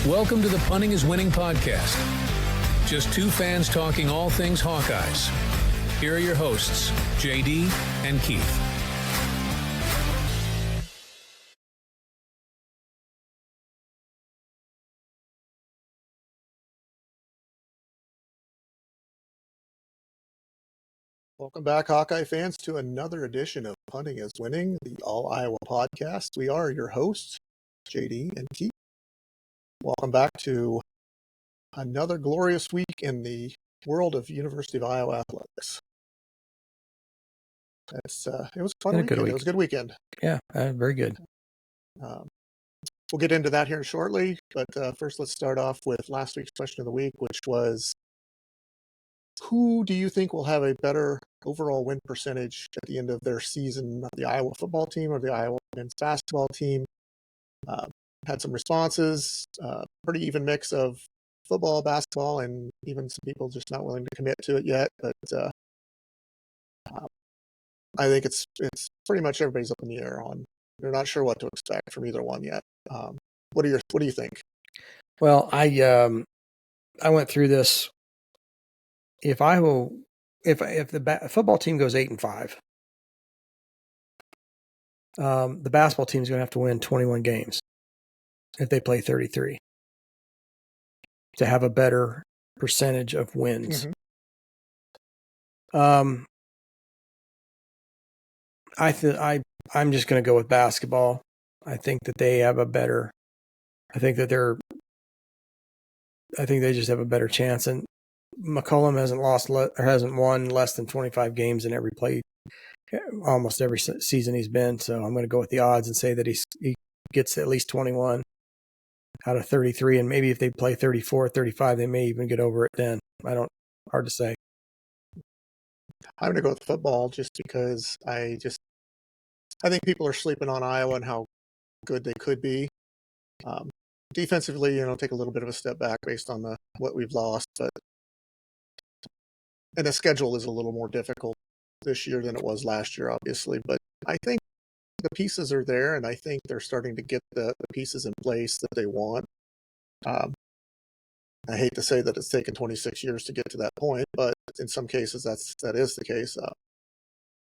Welcome to the Punting is Winning podcast. Just two fans talking all things Hawkeyes. Here are your hosts, JD and Keith. Welcome back, Hawkeye fans, to another edition of Punting is Winning, the All-Iowa podcast. We are your hosts, JD and Keith. Welcome back to another glorious week in the world of University of Iowa athletics. It was a fun weekend. It was a good weekend. Yeah, very good. We'll get into that here shortly, but first let's start off with last week's question of the week, which was, who do you think will have a better overall win percentage at the end of their season, the Iowa football team or the Iowa men's basketball team? Had some responses, pretty even mix of football, basketball, and even some people just not willing to commit to it yet. But I think it's pretty much everybody's up in the air on. They're not sure what to expect from either one yet. What do you think? Well, I went through this. If the football team goes 8-5, the basketball team is going to have to win 21 games if they play 33 to have a better percentage of wins. Mm-hmm. I'm just going to go with basketball. I think that they have a better. I think they just have a better chance. And McCollum hasn't won less than 25 games in every play, almost every season he's been. So I'm going to go with the odds and say that he gets at least 21 out of 33. And maybe if they play 34, 35, they may even get over it then. Hard to say. I'm going to go with football just because I think people are sleeping on Iowa and how good they could be. Defensively, take a little bit of a step back based on what we've lost, and the schedule is a little more difficult this year than it was last year, obviously. But I think the pieces are there, and I think they're starting to get the pieces in place that they want. I hate to say that it's taken 26 years to get to that point, but in some cases that is the case.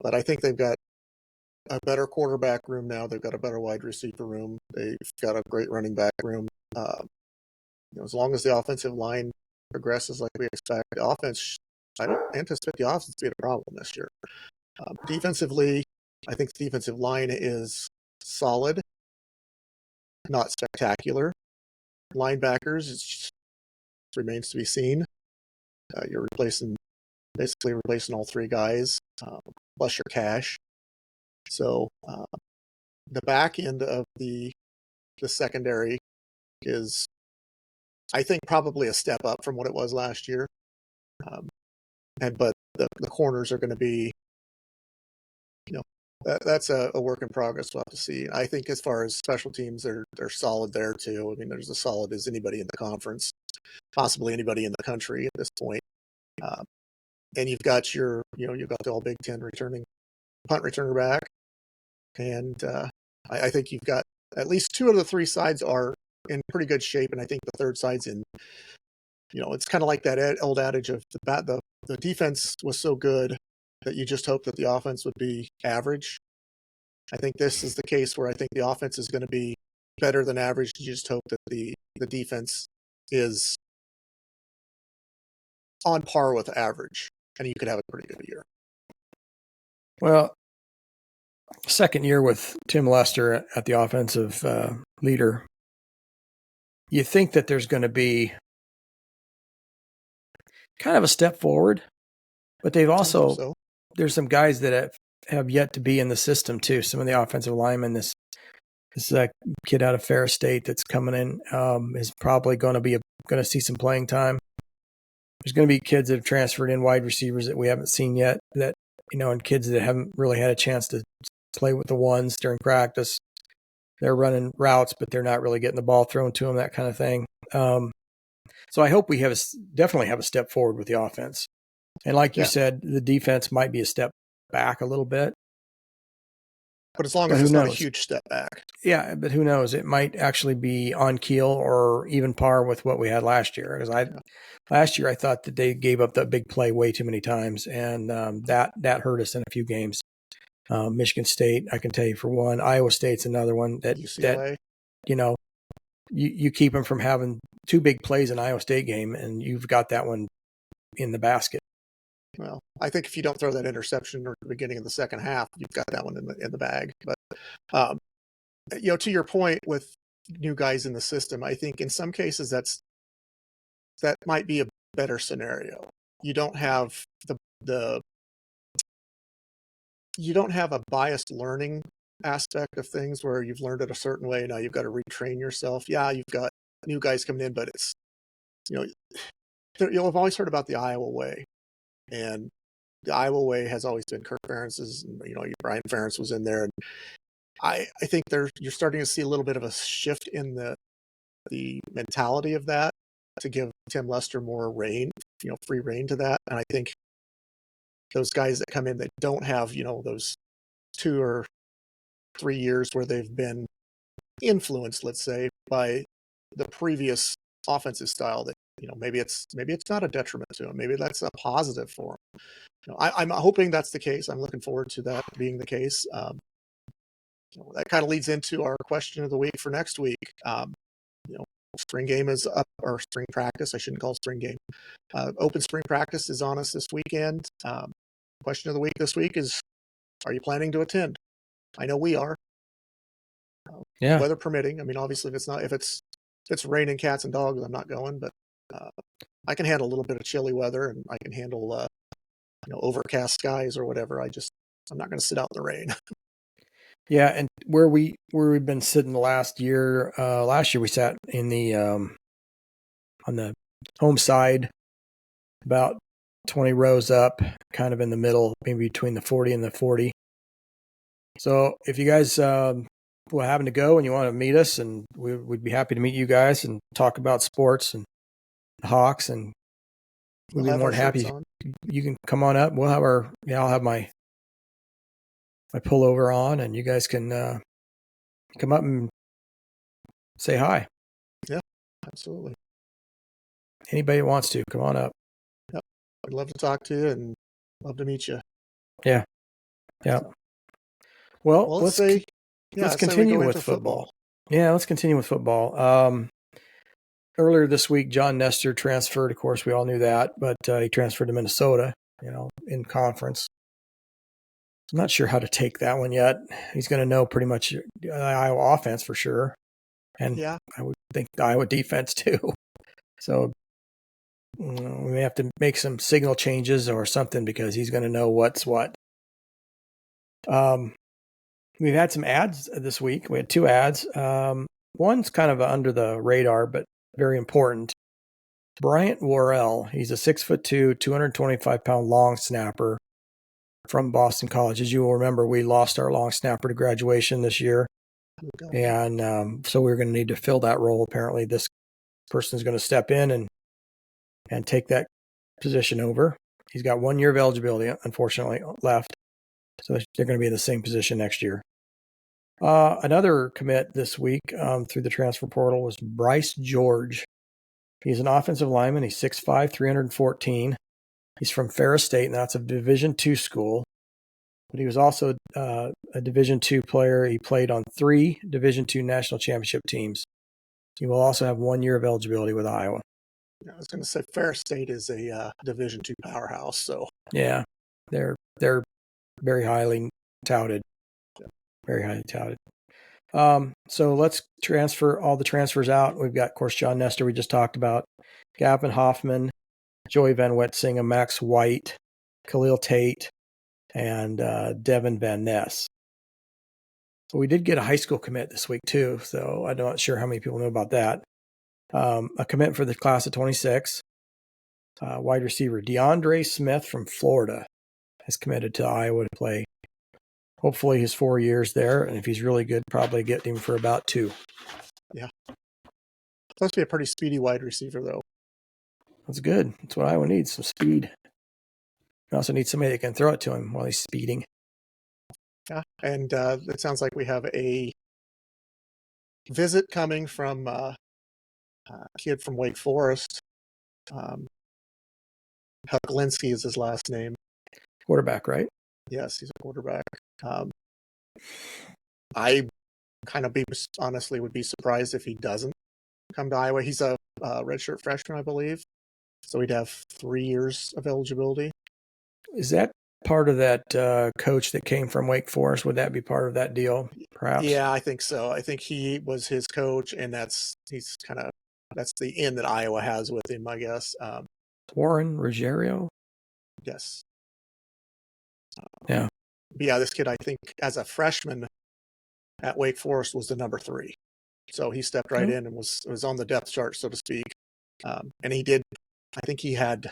But I think they've got a better quarterback room now. They've got a better wide receiver room. They've got a great running back room. As long as the offensive line progresses like we expect, the offense, I don't anticipate the offense to be a problem this year. Defensively, I think the defensive line is solid, not spectacular. Linebackers, it just remains to be seen. You're basically replacing all three guys, plus your cash. So the back end of the secondary is, I think, probably a step up from what it was last year. But the corners are going to be, that's a work in progress. We'll have to see. I think as far as special teams, they're solid there too. I mean, there's as solid as anybody in the conference, possibly anybody in the country at this point. And you've got you've got the All Big Ten punt returner back, and I think you've got at least two of the three sides are in pretty good shape, and I think the third side's in. It's kind of like that old adage of the defense was so good that you just hope that the offense would be average. I think this is the case where I think the offense is going to be better than average. You just hope that the defense is on par with average, and you could have a pretty good year. Well, second year with Tim Lester at the offensive leader, you think that there's going to be kind of a step forward, but they've also, there's some guys that have yet to be in the system too. Some of the offensive linemen, this kid out of Ferris State that's coming in is probably going to see some playing time. There's going to be kids that have transferred in, wide receivers that we haven't seen yet, that and kids that haven't really had a chance to play with the ones during practice. They're running routes, but they're not really getting the ball thrown to them, that kind of thing. So I hope we definitely have a step forward with the offense. And like you said, the defense might be a step back a little bit. But as long But as who it's not a knows? huge step back. Yeah, but who knows? It might actually be on keel or even par with what we had last year. Because last year I thought that they gave up that big play way too many times, and that hurt us in a few games. Michigan State, I can tell you for one. Iowa State's another one that UCLA. you know you keep them from having two big plays in Iowa State game, and you've got that one in the basket. Well, I think if you don't throw that interception or the beginning of the second half, you've got that one in the bag. But to your point with new guys in the system, I think in some cases that might be a better scenario. You don't have you don't have a biased learning aspect of things where you've learned it a certain way. Now you've got to retrain yourself. Yeah, you've got new guys coming in, but it's, you'll have always heard about the Iowa way. And the Iowa way has always been Kirk Ferentz's, Brian Ferentz was in there. And I think you're starting to see a little bit of a shift in the mentality of that to give Tim Lester more free reign to that. And I think those guys that come in that don't have, those 2 or 3 years where they've been influenced, let's say, by the previous offensive style, that maybe it's not a detriment to them. Maybe that's a positive for them. I'm hoping that's the case. I'm looking forward to that being the case. That kind of leads into our question of the week for next week. Spring game is up, or spring practice. I shouldn't call it spring game. Open spring practice is on us this weekend. Question of the week this week is: are you planning to attend? I know we are. Yeah. Weather permitting. I mean, obviously, if it's raining cats and dogs, I'm not going. But I can handle a little bit of chilly weather, and I can handle overcast skies or whatever. I'm not going to sit out in the rain. Yeah, and where we've been sitting last year we sat in the on the home side, about 20 rows up, kind of in the middle, maybe between the 40 and the 40. So if you guys will happen to go and you want to meet us, and we'd be happy to meet you guys and talk about sports and the Hawks, and we'd be more than happy. You can come on up. We'll have I'll have my pullover on, and you guys can come up and say hi. Yeah, absolutely. Anybody who wants to, come on up. Yep. I'd love to talk to you and love to meet you. Yeah. Yeah. Well, let's continue with football. Yeah, let's continue with football. Earlier this week, John Nestor transferred. Of course, we all knew that, but he transferred to Minnesota, in conference. I'm not sure how to take that one yet. He's going to know pretty much the Iowa offense for sure. And yeah, I would think the Iowa defense too. So we may have to make some signal changes or something, because he's going to know what's what. We've had some ads this week. We had 2 ads. One's kind of under the radar, but very important. Bryant Worrell. He's a 6'2", 225-pound long snapper from Boston College. As you will remember, we lost our long snapper to graduation this year. And so we're going to need to fill that role. Apparently this person is going to step in and take that position over. He's got 1 year of eligibility, unfortunately, left. So they're going to be in the same position next year. Another commit this week through the transfer portal was Bryce George. He's an offensive lineman. He's 6'5", 314. He's from Ferris State, and that's a Division II school. But he was also a Division II player. He played on 3 Division II national championship teams. He will also have 1 year of eligibility with Iowa. I was going to say Ferris State is a Division II powerhouse. So yeah, they're very highly touted. Very highly touted. So let's transfer all the transfers out. We've got, of course, John Nestor we just talked about, Gavin Hoffman, Joey Van Wetsinga, Max White, Khalil Tate, and Devin Van Ness. So we did get a high school commit this week too, so I'm not sure how many people know about that. A commit for the class of 26. Wide receiver DeAndre Smith from Florida has committed to Iowa to play. Hopefully his 4 years there, and if he's really good, probably get him for about 2. Yeah. Supposed to be a pretty speedy wide receiver, though. That's good. That's what Iowa needs, some speed. We also need somebody that can throw it to him while he's speeding. Yeah, and it sounds like we have a visit coming from a kid from Wake Forest. Huklinski is his last name. Quarterback, right? Yes, he's a quarterback. I kind of honestly would be surprised if he doesn't come to Iowa. He's a redshirt freshman, I believe, so he'd have 3 years of eligibility. Is that part of that coach that came from Wake Forest? Would that be part of that deal, perhaps? Yeah, I think so. I think he was his coach, and that's the in that Iowa has with him, I guess. Warren Ruggiero? Yes. Yeah. But yeah, this kid, I think, as a freshman at Wake Forest, was the number 3. So he stepped right in and was on the depth chart, so to speak. And he did, I think he had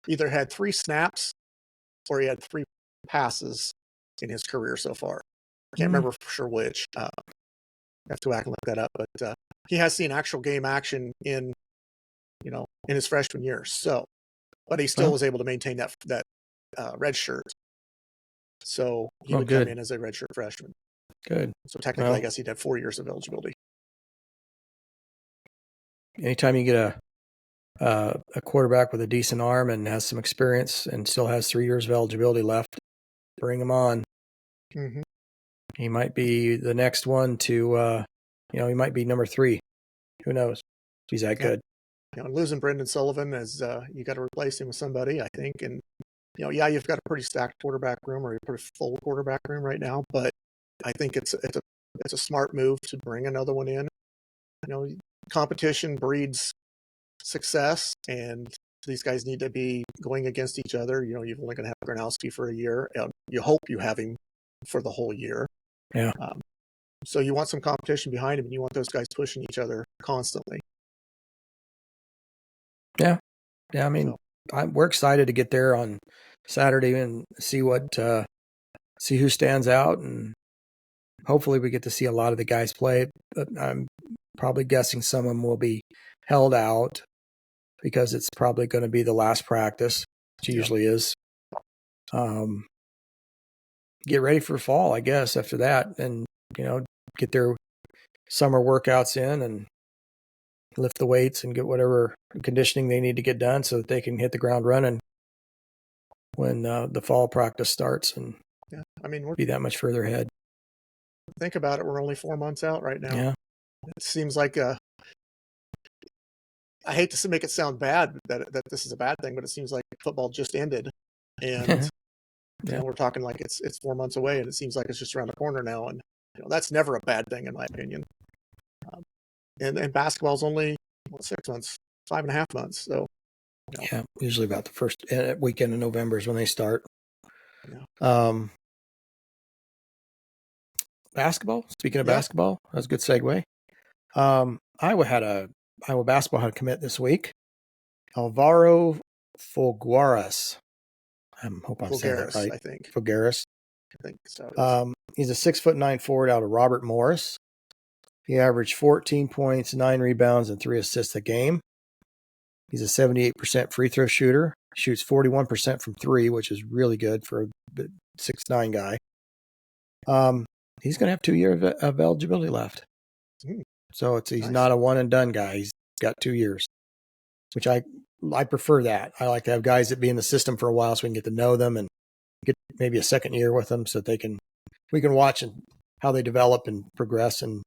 either had 3 snaps or he had 3 passes in his career so far. I can't remember for sure which. I have to go back and look that up. But he has seen actual game action in his freshman year. So, but he still was able to maintain that red shirt. So he would come in as a redshirt freshman. Good. So technically, I guess he'd have 4 years of eligibility. Anytime you get a quarterback with a decent arm and has some experience and still has 3 years of eligibility left, bring him on. Mm-hmm. He might be the next one to, he might be number 3. Who knows? He's that good. Losing Brendan Sullivan as you got to replace him with somebody, I think. And you've got a pretty stacked quarterback room, or a pretty full quarterback room right now. But I think it's a smart move to bring another one in. Competition breeds success, and these guys need to be going against each other. You're only going to have Gronowski for a year. You hope you have him for the whole year. Yeah. So you want some competition behind him, and you want those guys pushing each other constantly. Yeah. I mean, we're excited to get there on Saturday and see who stands out, and hopefully we get to see a lot of the guys play. But I'm probably guessing some of them will be held out because it's probably going to be the last practice, which usually is. Get ready for fall, I guess, after that, and get their summer workouts in and lift the weights and get whatever conditioning they need to get done so that they can hit the ground running when the fall practice starts and be that much further ahead. Think about it. We're only 4 months out right now. Yeah. It seems like I hate to make it sound bad that this is a bad thing, but it seems like football just ended, and we're talking like it's 4 months away, and it seems like it's just around the corner now, and that's never a bad thing in my opinion. And basketball's only 6 months, 5.5 months. So usually about the first weekend in November is when they start. Basketball. Speaking of basketball, that's a good segue. Iowa basketball had a commit this week. Alvaro Folgueras. I hope I'm saying that right. I think. Folgueras. I think so. He's a 6'9" forward out of Robert Morris. He averaged 14 points, 9 rebounds, and 3 assists a game. He's a 78% free throw shooter. Shoots 41% from 3, which is really good for a 6'9" guy. He's going to have 2 years of eligibility left. So he's not a one and done guy. He's got 2 years, which I prefer that. I like to have guys that be in the system for a while so we can get to know them and get maybe a second year with them so that we can watch how they develop and progress and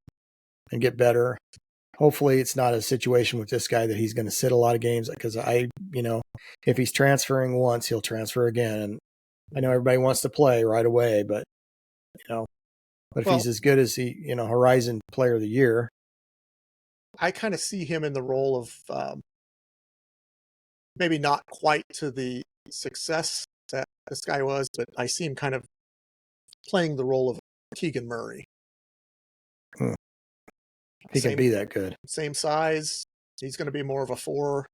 get better. Hopefully it's not a situation with this guy that he's going to sit a lot of games, because if he's transferring once, he'll transfer again. And I know everybody wants to play right away, but if he's as good as Horizon Player of the Year, I kind of see him in the role of maybe not quite to the success that this guy was, but I see him kind of playing the role of Keegan Murray. He can be that good. Same size. He's going to be more of a 4,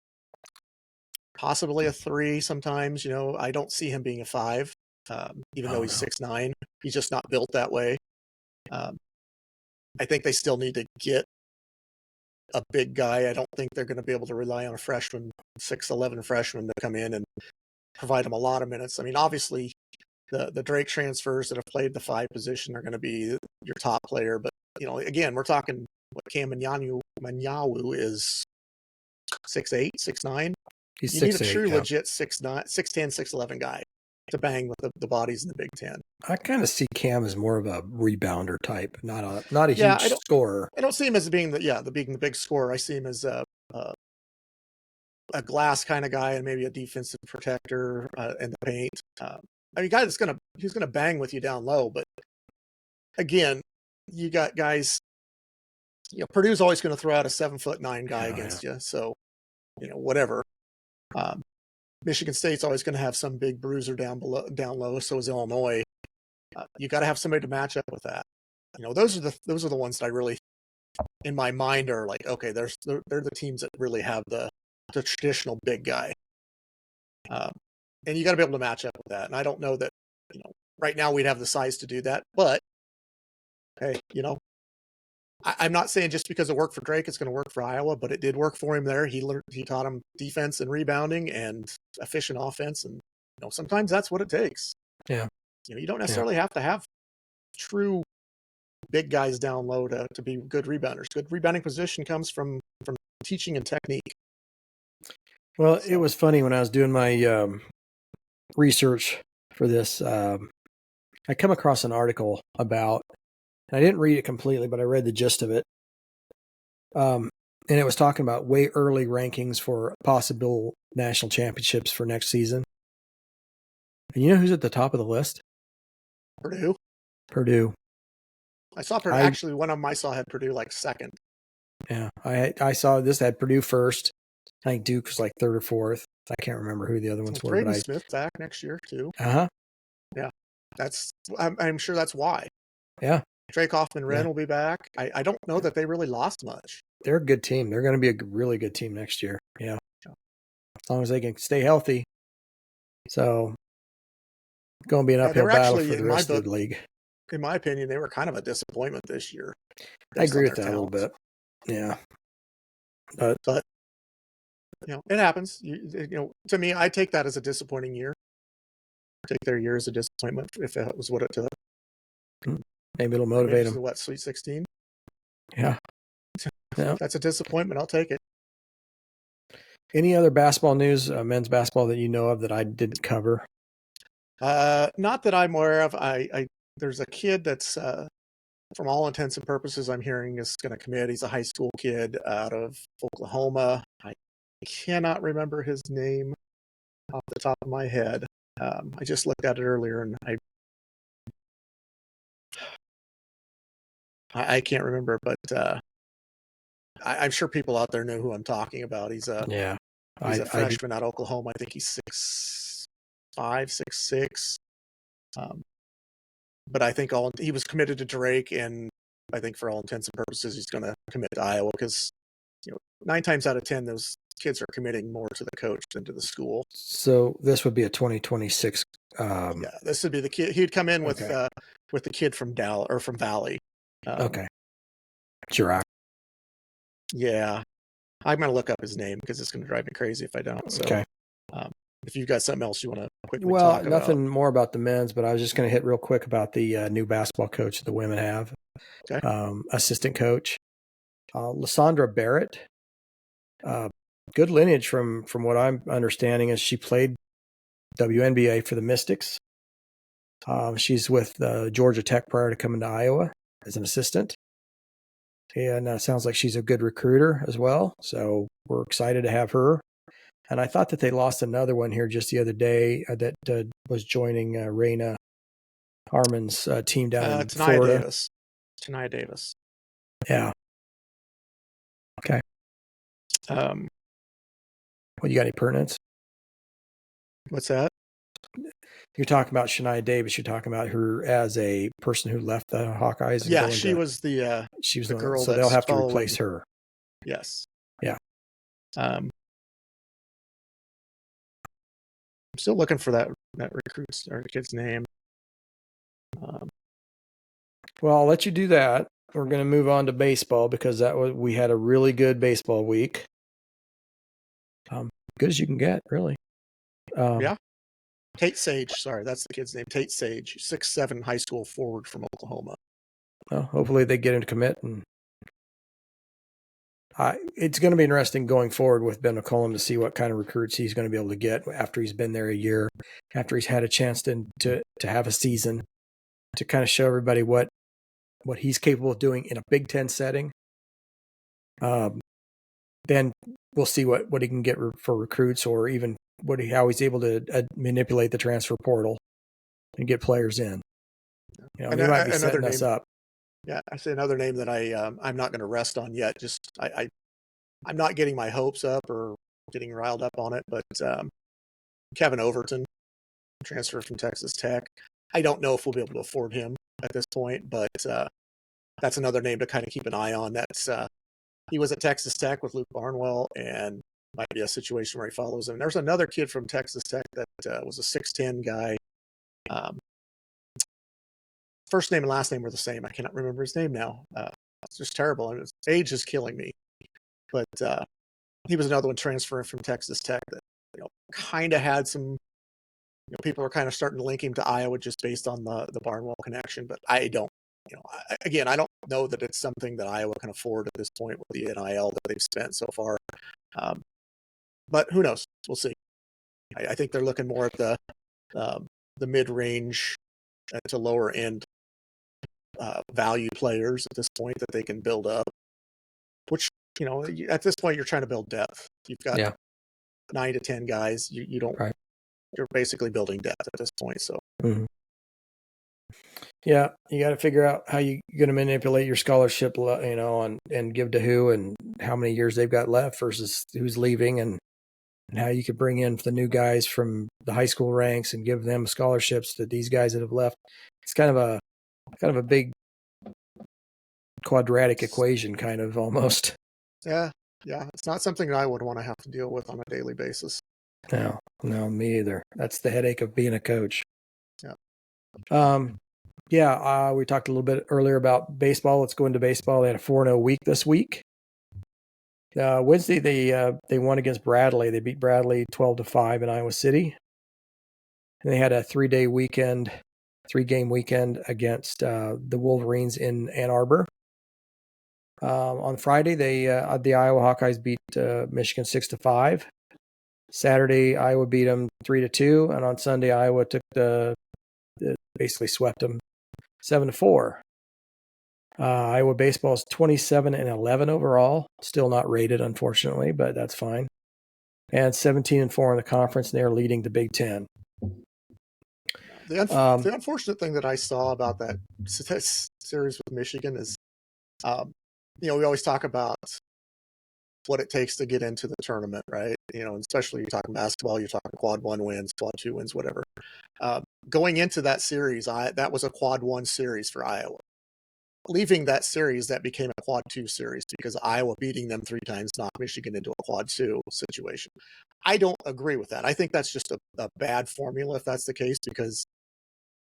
possibly a 3 sometimes. I don't see him being a 5, even though he's 6'9". He's just not built that way. I think they still need to get a big guy. I don't think they're going to be able to rely on a freshman, 6'11" freshman to come in and provide him a lot of minutes. I mean, obviously, the Drake transfers that have played the 5 position are going to be your top player. But, again, we're talking what Cam Manyawu is 6'8", 6'9". He's You need a 6'8", true yeah. legit 6'9", 6'10", 6'11" guy to bang with the bodies in the Big Ten. I kind of see Cam as more of a rebounder type, not a Yeah, huge scorer. I don't see him as being the big scorer. I see him as a glass kind of guy and maybe a defensive protector in the paint. A guy he's gonna bang with you down low. But again, you got guys. Purdue's always going to throw out a 7'9" guy against you. So, whatever. Michigan State's always going to have some big bruiser down low. So is Illinois. You got to have somebody to match up with that. Those are the ones that I really, in my mind, are like, okay, they're the teams that really have the traditional big guy. And you got to be able to match up with that. And I don't know that, right now we'd have the size to do that. But hey, I'm not saying just because it worked for Drake, it's going to work for Iowa, but it did work for him there. He taught him defense and rebounding and efficient offense. And, sometimes that's what it takes. Yeah. You don't necessarily have to have true big guys down low to be good rebounders. Good rebounding position comes from teaching and technique. Well, it was funny when I was doing my research for this. I come across an article about, and I didn't read it completely, but I read the gist of it. And it was talking about way early rankings for possible national championships for next season. And you know who's at the top of the list? Purdue. I saw Purdue. Actually, one of them I saw had Purdue like second. Yeah, I saw this had Purdue first. I think Duke was like third or fourth. I can't remember who the other ones were. Braden Smith back next year too. Yeah, I'm sure that's why. Yeah, Drake Hoffman-Wren will be back. I don't know that they really lost much. They're a good team. They're going to be a really good team next year. Yeah, as long as they can stay healthy. So, it's going to be an uphill battle for the rest of the league. In my opinion, they were kind of a disappointment this year. I agree with that a little bit. Yeah, but it happens. To me, I take that as a disappointing year. Take their year as a disappointment if that was what it took. Maybe it'll motivate them. What, Sweet 16? Yeah. That's a disappointment. I'll take it. Any other basketball news, men's basketball that you know of that I didn't cover? Not that I'm aware of. There's a kid that's, from all intents and purposes, I'm hearing is going to commit. He's a high school kid out of Oklahoma. I cannot remember his name off the top of my head. I just looked at it earlier and I can't remember, but I'm sure people out there know who I'm talking about. He's a freshman out of Oklahoma. I think he's 6'5", 6'6". But I think he was committed to Drake, and I think for all intents and purposes, he's going to commit to Iowa because 9 times out of 10, those kids are committing more to the coach than to the school. So this would be a 2026. This would be the kid. He'd come in with the kid from Valley. Okay. Chirac. Yeah. I'm going to look up his name because it's going to drive me crazy if I don't. So, okay. If you've got something else you want to quickly talk about. Nothing more about the men's, but I was just going to hit real quick about the new basketball coach that the women have. Okay. Assistant coach. Lysandra Barrett. Good lineage from what I'm understanding is she played WNBA for the Mystics. She's with Georgia Tech prior to coming to Iowa as an assistant. And sounds like she's a good recruiter as well. So we're excited to have her. And I thought that they lost another one here just the other day that was joining Raina Harmon's team down in Florida. Tenaya Davis. Yeah. Okay. What, you got any pertinence? What's that? You're talking about Shania Davis. You're talking about her as a person who left the Hawkeyes. Yeah, she was the girl. So they'll have to replace her. Yes. Yeah. I'm still looking for that recruit's or kid's name. Well, I'll let you do that. We're going to move on to baseball because we had a really good baseball week. Good as you can get, really. Yeah. Tate Sage, sorry, that's the kid's name. Tate Sage, 6'7" high school forward from Oklahoma. Well, hopefully they get him to commit, and it's going to be interesting going forward with Ben McCollum to see what kind of recruits he's going to be able to get after he's been there a year, after he's had a chance to have a season, to kind of show everybody what he's capable of doing in a Big Ten setting. Then we'll see what he can get for recruits, or even how he's able to manipulate the transfer portal and get players in. He might be setting us up. Yeah, I say another name that I'm not going to rest on yet. Just I'm not getting my hopes up or getting riled up on it, but Kevin Overton, transfer from Texas Tech. I don't know if we'll be able to afford him at this point, but that's another name to kind of keep an eye on. That's he was at Texas Tech with Luke Barnwell, and might be a situation where he follows him. There's another kid from Texas Tech that was a 6'10" guy. First name and last name were the same. I cannot remember his name now. It's just terrible. His age is killing me. But he was another one transferring from Texas Tech that kind of had some. People are kind of starting to link him to Iowa just based on the Barnwell connection. But I don't. I don't know that it's something that Iowa can afford at this point with the NIL that they've spent so far. But who knows? We'll see. I think they're looking more at the mid-range to lower end value players at this point that they can build up. Which at this point you're trying to build depth. You've got 9 to 10 guys. You don't. Right. You're basically building depth at this point. So. Mm-hmm. Yeah, you got to figure out how you're going to manipulate your scholarship, and give to who and how many years they've got left versus who's leaving, and how you could bring in the new guys from the high school ranks and give them scholarships to these guys that have left. It's kind of a big quadratic equation, kind of almost. Yeah. It's not something that I would want to have to deal with on a daily basis. No, me either. That's the headache of being a coach. Yeah. We talked a little bit earlier about baseball. Let's go into baseball. They had a 4-0 week this week. Wednesday, they won against Bradley. They beat Bradley 12-5 in Iowa City. And they had a 3-game weekend against the Wolverines in Ann Arbor. On Friday, the Iowa Hawkeyes beat Michigan 6-5. Saturday, Iowa beat them 3-2, and on Sunday, Iowa took basically swept them 7-4. Iowa baseball is 27-11 overall. Still not rated, unfortunately, but that's fine. And 17-4 in the conference, and they're leading the Big Ten. The unfortunate thing that I saw about that series with Michigan is, we always talk about what it takes to get into the tournament, right? Especially you're talking basketball, you're talking quad 1 wins, quad 2 wins, whatever. Going into that series, that was a quad 1 series for Iowa. Leaving that series, that became a quad 2 series because Iowa beating them 3 times knocked Michigan into a quad 2 situation. I don't agree with that. I think that's just a bad formula if that's the case, because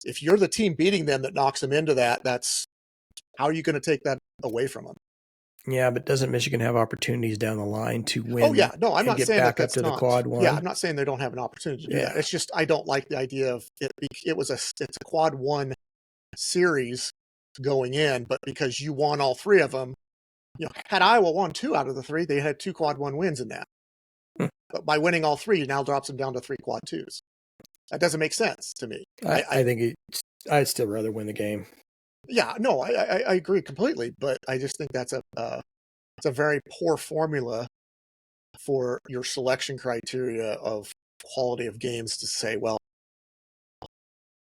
if you're the team beating them that knocks them into that's how are you going to take that away from them? Yeah, but doesn't Michigan have opportunities down the line to win? Oh yeah, no, I'm not saying back that's up to the quad 1. Yeah, I'm not saying they don't have an opportunity to do that. It's just I don't like the idea of it. It's a quad 1 series going in, but because you won all 3 of them, had Iowa won 2 out of the 3, they had 2 quad 1 wins in that. But by winning all 3, it now drops them down to 3 quad 2s. That doesn't make sense to me. I think I'd still rather win the game. Yeah, no, I agree completely, but I just think that's it's a very poor formula for your selection criteria of quality of games to say, well,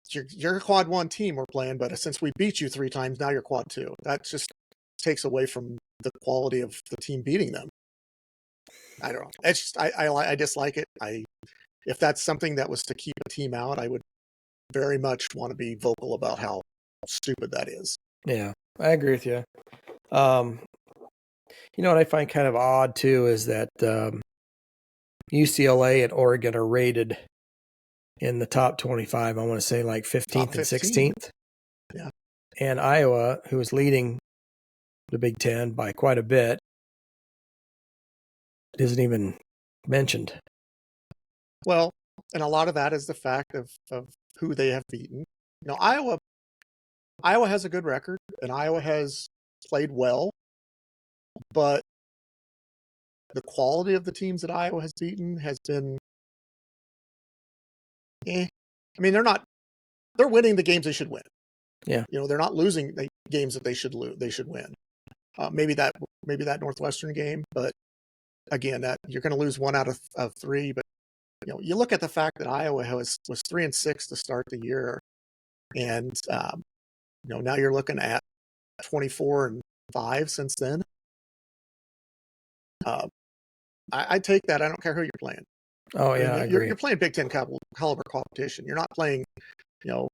you're a quad 1 team we're playing, but since we beat you 3 times, now you're quad 2. That just takes away from the quality of the team beating them. I don't know. It's just I dislike it. If that's something that was to keep a team out, I would very much want to be vocal about how stupid that is. Yeah, I agree with you. What I find kind of odd too is that UCLA and Oregon are rated in the top 25. I want to say like 15th and 16th. Yeah. And Iowa, who is leading the Big Ten by quite a bit, isn't even mentioned. Well, And a lot of that is the fact of who they have beaten. You know, Iowa has a good record, and Iowa has played well, but the quality of the teams that Iowa has beaten has been, I mean, they're winning the games they should win. Yeah. You know, they're not losing the games that they should win. Maybe that Northwestern game, but again, that you're going to lose 1 out of 3. But you know, you look at the fact that Iowa was 3-6 to start the year, and you know, now you're looking at 24-5 since then. I take that. I don't care who you're playing. Oh yeah, I agree. You're playing Big Ten caliber competition. You're not playing, you know,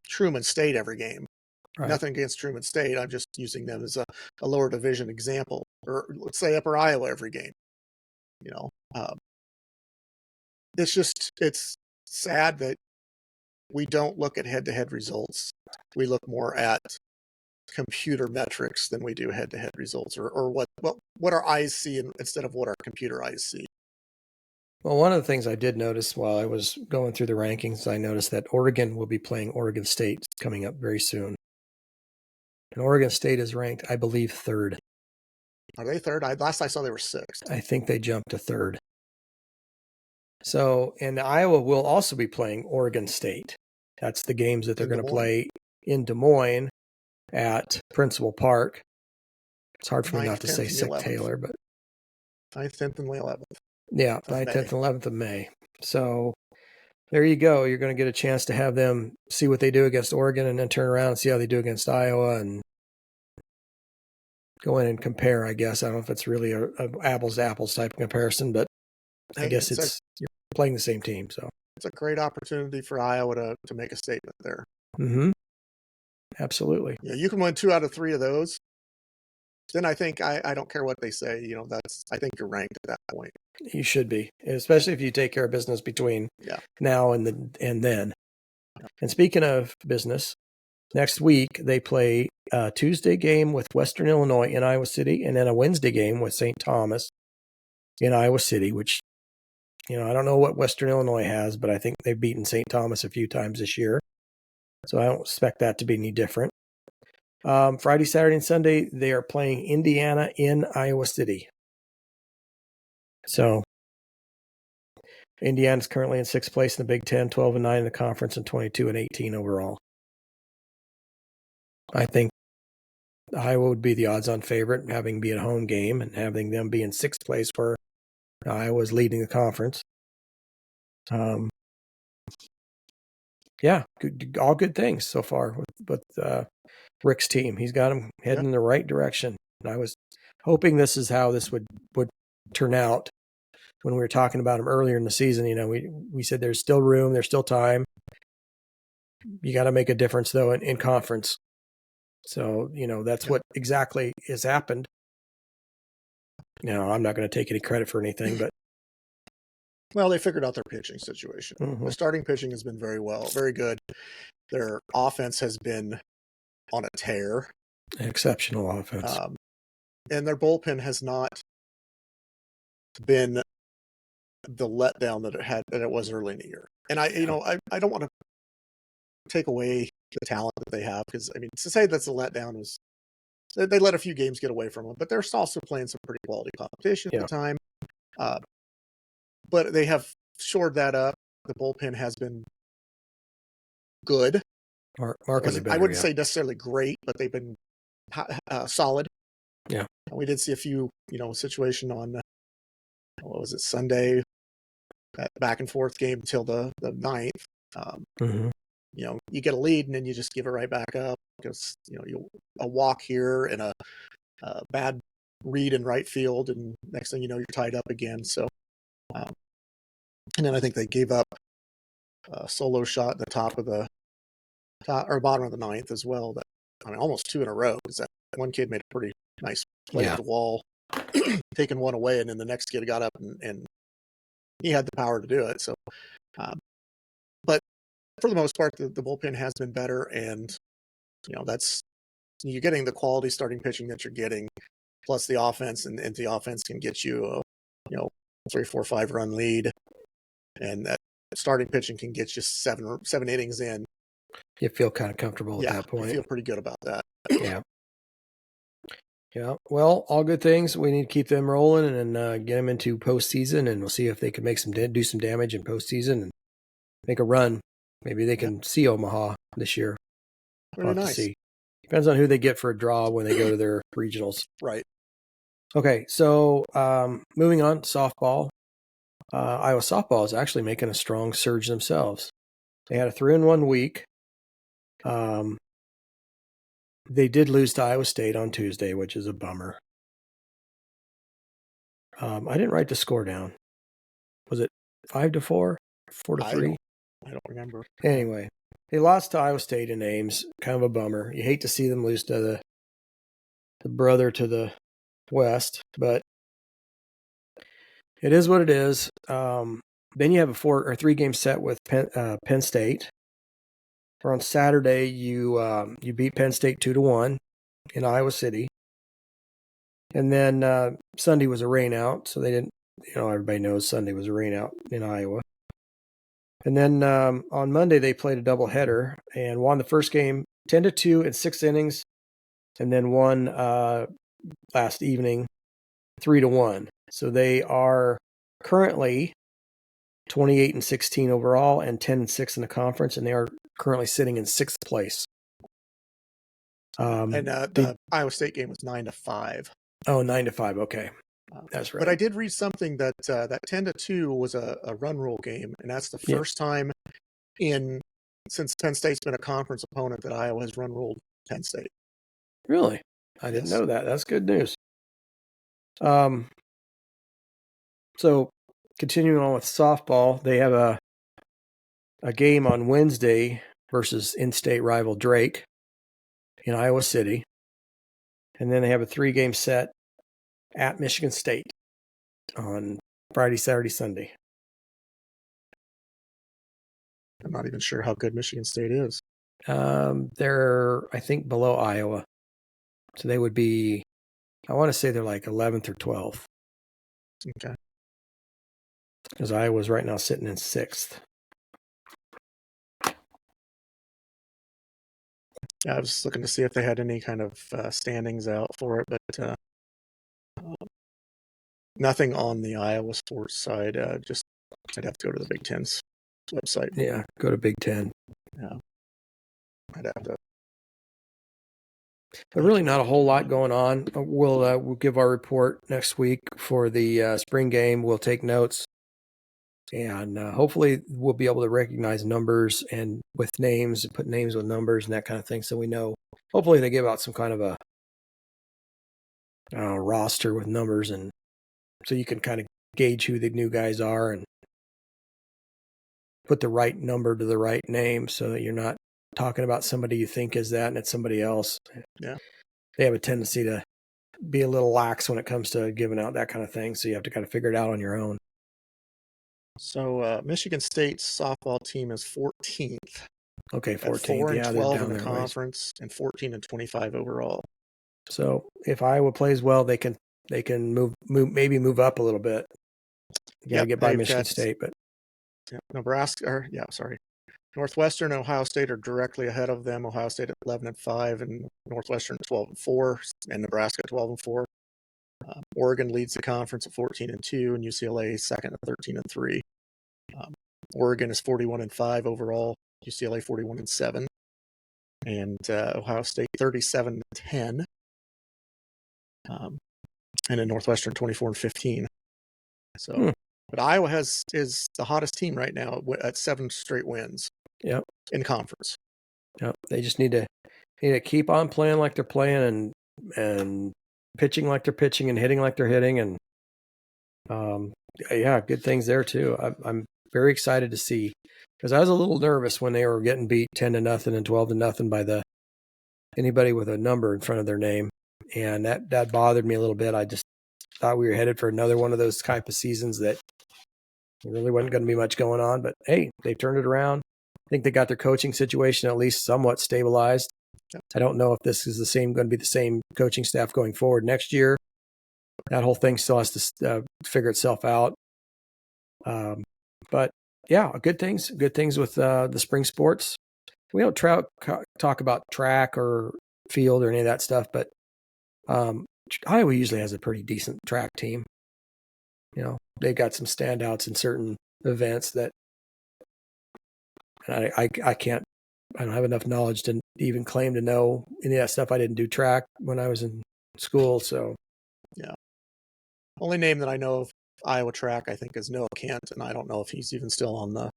Truman State every game. Right. Nothing against Truman State. I'm just using them as a lower division example, or let's say Upper Iowa every game. You know, it's sad that we don't look at head-to-head results. We look more at computer metrics than we do head-to-head results, or what our eyes see instead of what our computer eyes see. Well, one of the things I did notice while I was going through the rankings, I noticed that Oregon will be playing Oregon State coming up very soon. And Oregon State is ranked, I believe, 3rd. Are they 3rd? Last I saw they were 6th. I think they jumped to 3rd. So, and Iowa will also be playing Oregon State. That's the games that they're going to play in Des Moines at Principal Park. It's hard for me not to say Sick Taylor, but 9th, 10th, and 11th. Yeah, 9th, 10th, and 11th of May. So there you go. You're going to get a chance to have them see what they do against Oregon and then turn around and see how they do against Iowa and go in and compare, I guess. I don't know if it's really a apples to apples type of comparison, but I guess you're playing the same team. So it's a great opportunity for Iowa to make a statement there. Mm-hmm. Absolutely. Yeah, you can win 2 out of 3 of those. Then I think I don't care what they say. You know, I think you're ranked at that point. You should be, especially if you take care of business between now and then. Yeah. And speaking of business, next week they play a Tuesday game with Western Illinois in Iowa City, and then a Wednesday game with St. Thomas in Iowa City, which, you know, I don't know what Western Illinois has, but I think they've beaten St. Thomas a few times this year. So I don't expect that to be any different. Friday, Saturday, and Sunday, they are playing Indiana in Iowa City. So Indiana's currently in 6th place in the Big Ten, 12-9 in the conference, and 22-18 overall. I think Iowa would be the odds-on favorite, having be a home game and having them be in 6th place where Iowa's leading the conference. Yeah, all good things so far with Rick's team. He's got them heading in the right direction. And I was hoping this is how this would turn out when we were talking about him earlier in the season. You know, we said there's still room, there's still time. You got to make a difference, though, in conference. So, you know, that's what exactly has happened. Now, I'm not going to take any credit for anything, but. Well, they figured out their pitching situation. Mm-hmm. The starting pitching has been very good. Their offense has been on a tear. Exceptional offense. And their bullpen has not been the letdown that it was early in the year. And I don't want to take away the talent that they have, because I mean, to say that's a letdown is they let a few games get away from them, but they're also playing some pretty quality competition at the time. But they have shored that up. The bullpen has been good. Markedly better. I wouldn't say necessarily great, but they've been solid. Yeah. We did see a few, situation on, what was it, Sunday, that back and forth game until the 9th. You get a lead and then you just give it right back up because, a walk here and a bad read in right field, and next thing you know, you're tied up again. So, and then I think they gave up a solo shot at the bottom of the 9th as well. That, almost 2 in a row, because that one kid made a pretty nice play at the wall, taking one away, and then the next kid got up and he had the power to do it. So, but for the most part, the bullpen has been better, and you're getting the quality starting pitching that you're getting, plus the offense, and the offense can get you a 3, 4, 5 run lead. and that starting pitching can get you seven innings in. You feel kind of comfortable at that point. I feel pretty good about that. Yeah. Yeah. Well, all good things. We need to keep them rolling and get them into postseason, and we'll see if they can make do some damage in postseason and make a run. Maybe they can see Omaha this year. Very nice. To see. Depends on who they get for a draw when they go to their regionals. Right. Okay. So moving on, softball. Iowa softball is actually making a strong surge themselves. They had a 3-1 week. They did lose to Iowa State on Tuesday, which is a bummer. I didn't write the score down. Was it 5-4, 4-3? I don't remember. Anyway, they lost to Iowa State in Ames. Kind of a bummer. You hate to see them lose to the brother to the west, but it is what it is. Then you have a 4 or 3 game set with Penn State. Or on Saturday, you beat Penn State 2-1 in Iowa City. And then Sunday was a rain out, so they didn't, everybody knows Sunday was a rain out in Iowa. And then on Monday, they played a doubleheader and won the first game 10-2 in 6 innings, and then won last evening 3-1. So they are currently 28-16 overall and 10-6 in the conference, and they are currently sitting in 6th place. The Iowa State game was 9-5. Oh, 9-5. Okay. That's right. But I did read something that that 10-2 was a run rule game, and that's the first time since Penn State's been a conference opponent that Iowa has run ruled Penn State. Really? I didn't know that. That's good news. So continuing on with softball, they have a game on Wednesday versus in-state rival Drake in Iowa City. And then they have a 3-game set at Michigan State on Friday, Saturday, Sunday. I'm not even sure how good Michigan State is. They're, I think, below Iowa. So they would be, I want to say they're like 11th or 12th. Okay. Because Iowa's right now sitting in 6th. Yeah, I was looking to see if they had any kind of standings out for it, but nothing on the Iowa sports side. Just I'd have to go to the Big Ten's website. Yeah, go to Big Ten. Yeah, I'd have to. But really not a whole lot going on. We'll give our report next week for the spring game. We'll take notes. And hopefully we'll be able to recognize numbers and with names, and put names with numbers and that kind of thing. So we know, hopefully they give out some kind of a roster with numbers, and so you can kind of gauge who the new guys are and put the right number to the right name so that you're not talking about somebody you think is that and it's somebody else. Yeah. They have a tendency to be a little lax when it comes to giving out that kind of thing. So you have to kind of figure it out on your own. So Michigan State's softball team is 14th. Okay, 14th. 4-12 in the conference and 14-25 overall. So if Iowa plays well, they can maybe move up a little bit. You got to get by Michigan State, but Northwestern and Ohio State are directly ahead of them. Ohio State at 11-5 and Northwestern 12-4 and Nebraska 12-4. Oregon leads the conference at 14-2 and UCLA second at 13-3. Oregon is 41-5 overall. UCLA 41-7, and Ohio State 37-10. And then Northwestern 24-15. So, but Iowa is the hottest team right now at 7 straight wins. Yep. In conference. Yep. They just need to keep on playing like they're playing and pitching like they're pitching and hitting like they're hitting, and good things there too. I'm very excited to see, because I was a little nervous when they were getting beat 10-0 and 12-0 by anybody with a number in front of their name, and that bothered me a little bit. I just thought we were headed for another one of those type of seasons that really wasn't going to be much going on. But hey, they turned it around. I think they got their coaching situation at least somewhat stabilized. I don't know if this is going to be the same coaching staff going forward next year. That whole thing still has to figure itself out. But yeah, good things with the spring sports. We don't talk about track or field or any of that stuff, but Iowa usually has a pretty decent track team. You know, they got some standouts in certain events that I can't. I don't have enough knowledge to even claim to know any of that stuff. I didn't do track when I was in school, so yeah. Only name that I know of Iowa track, I think, is Noah Kent, and I don't know if he's even still on the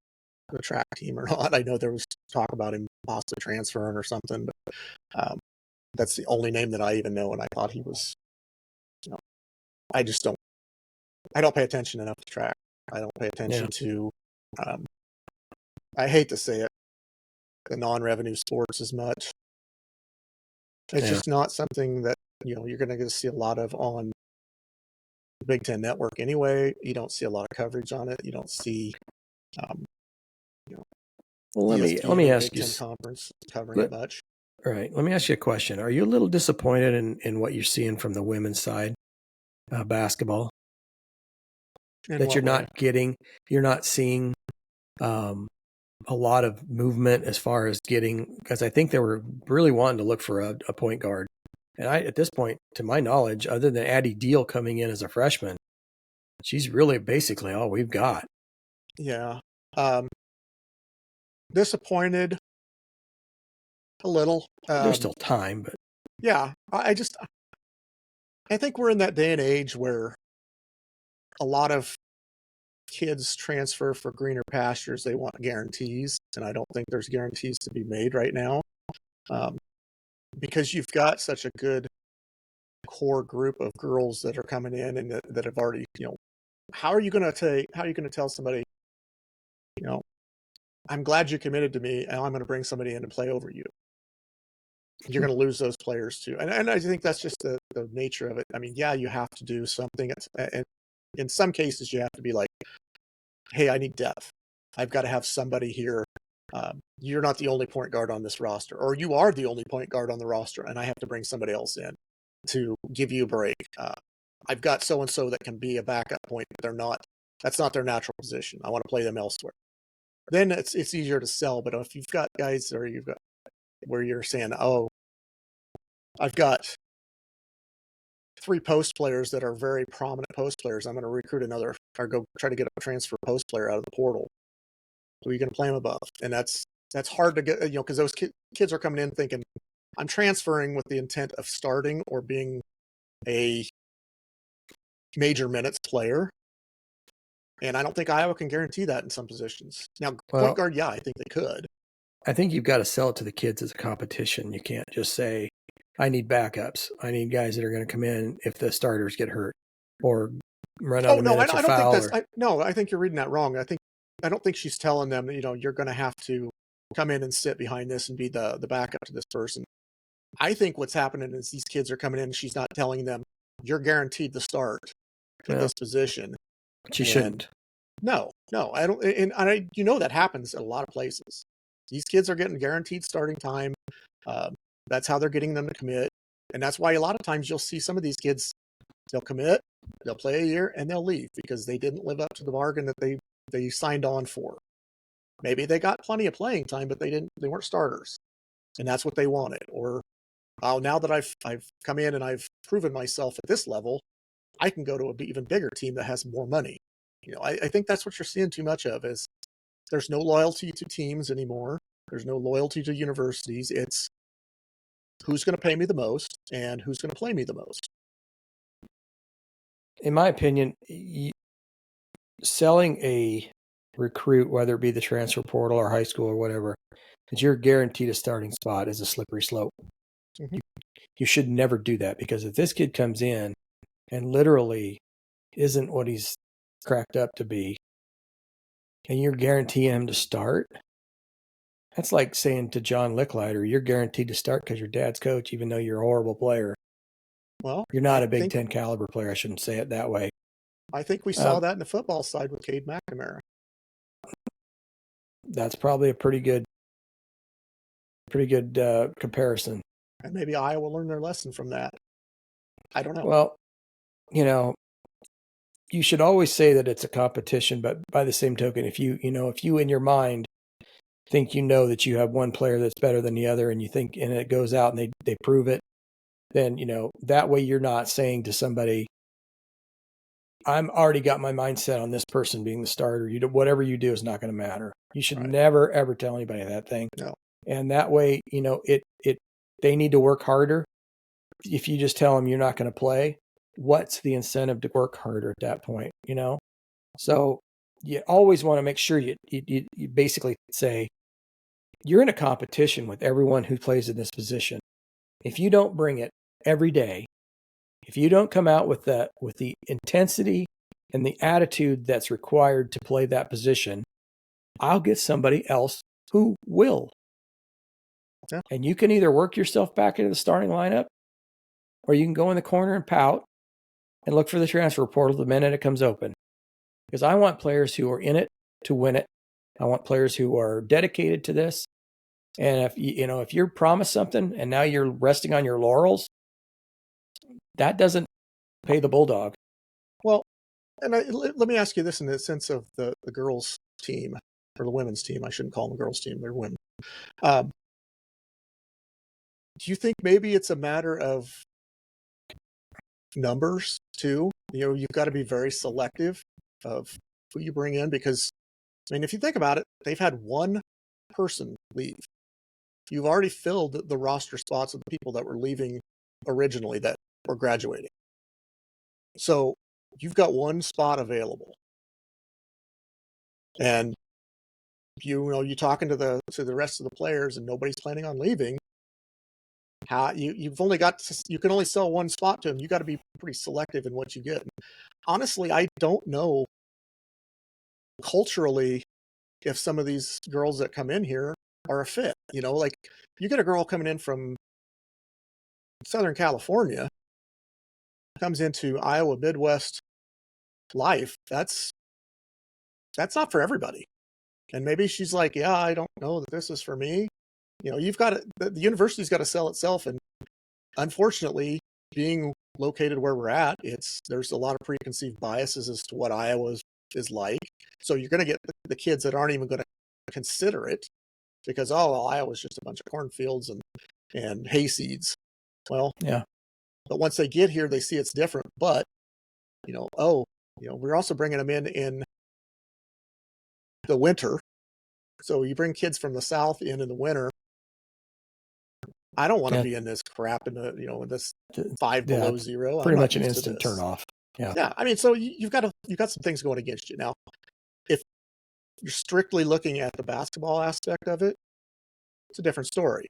track team or not. I know there was talk about him possibly transferring or something, but that's the only name that I even know, and I thought he was, you know, I don't pay attention enough to track. I don't pay attention to, I hate to say it, the non-revenue sports as much. It's just not something that, you're going to see a lot of on the Big Ten Network anyway. You don't see a lot of coverage on it. You don't see, well, let me ask you, Big Ten Conference covering it much. All right, let me ask you a question. Are you a little disappointed in what you're seeing from the women's side basketball? That you're not seeing a lot of movement as far as getting, because I think they were really wanting to look for a point guard. And at this point, to my knowledge, other than Addie Deal coming in as a freshman, she's really basically all we've got. Yeah. Disappointed a little. There's still time, but yeah, I think we're in that day and age where a lot of kids transfer for greener pastures. They want guarantees, and I don't think there's guarantees to be made right now, because you've got such a good core group of girls that are coming in and that have already, how are you going to tell somebody, I'm glad you committed to me, and I'm going to bring somebody in to play over you. You're going to lose those players too. And I think that's just the nature of it. I mean, yeah, you have to do something. And in some cases, you have to be like, hey, I need depth. I've got to have somebody here. You're not the only point guard on this roster, or you are the only point guard on the roster, and I have to bring somebody else in to give you a break. I've got so-and-so that can be a backup point, but that's not their natural position. I want to play them elsewhere. Then it's easier to sell. But if you've got guys where you're saying, oh, I've got 3 post players that are very prominent post players, I'm going to recruit another or go try to get a transfer post player out of the portal. So you're going to play them above. And that's hard to get, because those kids are coming in thinking, I'm transferring with the intent of starting or being a major minutes player. And I don't think Iowa can guarantee that in some positions. Now, point guard, yeah, I think they could. I think you've got to sell it to the kids as a competition. You can't just say, I need backups. I need guys that are going to come in if the starters get hurt or run out of minutes or foul. I think you're reading that wrong. I don't think she's telling them, you're going to have to come in and sit behind this and be the backup to this person. I think what's happening is these kids are coming in and she's not telling them, you're guaranteed the start at this position. She shouldn't. No, I don't. And that happens at a lot of places. These kids are getting guaranteed starting time. That's how they're getting them to commit. And that's why a lot of times you'll see some of these kids, they'll commit, they'll play a year, and they'll leave because they didn't live up to the bargain that they signed on for. Maybe they got plenty of playing time, but they weren't starters. And that's what they wanted. Or, now that I've come in and I've proven myself at this level, I can go to an even bigger team that has more money. I think that's what you're seeing too much of is there's no loyalty to teams anymore. There's no loyalty to universities. It's who's going to pay me the most and who's going to play me the most. In my opinion, selling a recruit, whether it be the transfer portal or high school or whatever, that you're guaranteed a starting spot is a slippery slope. Mm-hmm. You should never do that, because if this kid comes in and literally isn't what he's cracked up to be, and you're guaranteeing him to start, that's like saying to John Licklider, you're guaranteed to start because your dad's coach, even though you're a horrible player. Well, you're not a Big Ten caliber player. I shouldn't say it that way. I think we saw that in the football side with Cade McNamara. That's probably a pretty good comparison. And maybe Iowa will learn their lesson from that. I don't know. Well, you should always say that it's a competition, but by the same token, if you in your mind think that you have one player that's better than the other, and it goes out and they prove it, then that way you're not saying to somebody, I'm already got my mindset on this person being the starter. Whatever you do is not going to matter. You should never ever tell anybody that thing. No. And that way, they need to work harder. If you just tell them you're not going to play, what's the incentive to work harder at that point? So you always want to make sure you basically say you're in a competition with everyone who plays in this position. If you don't bring it every day, if you don't come out with the intensity and the attitude that's required to play that position, I'll get somebody else who will. Yeah. And you can either work yourself back into the starting lineup, or you can go in the corner and pout and look for the transfer portal the minute it comes open. Because I want players who are in it to win it. I want players who are dedicated to this. And if you're promised something and now you're resting on your laurels, that doesn't pay the bulldog. Well, and let me ask you this in the sense of the girls' team, or the women's team. I shouldn't call them the girls' team. They're women. Do you think maybe it's a matter of numbers too? You've got to be very selective of who you bring in, because, if you think about it, they've had one person leave. You've already filled the roster spots of the people that were leaving originally that were graduating. So you've got one spot available. And you're talking to the rest of the players and nobody's planning on leaving. You can only sell one spot to them. You got to be pretty selective in what you get. And honestly, I don't know culturally if some of these girls that come in here are a fit. Like, you get a girl coming in from Southern California, comes into Iowa Midwest life. That's not for everybody. And maybe she's like, yeah, I don't know that this is for me. You've got to, the university's got to sell itself. And unfortunately, being located where we're at, there's a lot of preconceived biases as to what Iowa is like. So you're going to get the kids that aren't even going to consider it because, Iowa's just a bunch of cornfields and hayseeds. Well, yeah. But once they get here, they see it's different. But, we're also bringing them in the winter. So you bring kids from the South in the winter. I don't want to be in this crap in this 5 below zero. Pretty much an instant turnoff. Yeah. Yeah. So you've got some things going against you. Now, if you're strictly looking at the basketball aspect of it, it's a different story.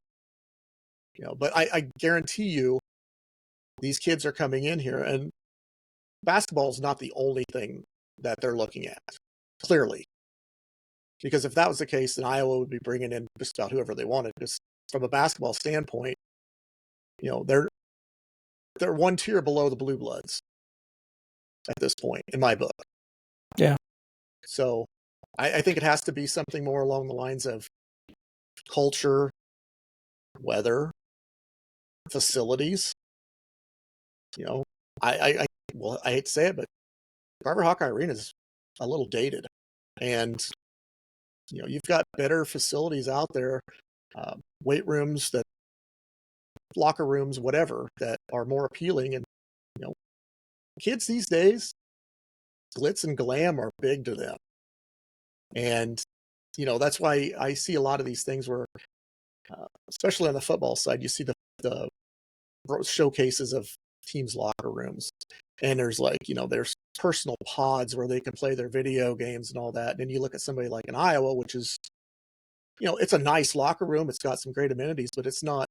But I guarantee you, these kids are coming in here, and basketball is not the only thing that they're looking at, clearly. Because if that was the case, then Iowa would be bringing in just about whoever they wanted. Because from a basketball standpoint, they're one tier below the Blue Bloods at this point, in my book. Yeah. So I think it has to be something more along the lines of culture, weather, facilities. I hate to say it, but Carver Hawkeye Arena is a little dated, and you've got better facilities out there, weight rooms, locker rooms, whatever, that are more appealing. And kids these days, glitz and glam are big to them, and that's why I see a lot of these things where, especially on the football side, you see the showcases of teams' locker rooms, and there's there's personal pods where they can play their video games and all that. And then you look at somebody like in Iowa, which is, it's a nice locker room, it's got some great amenities, but it's not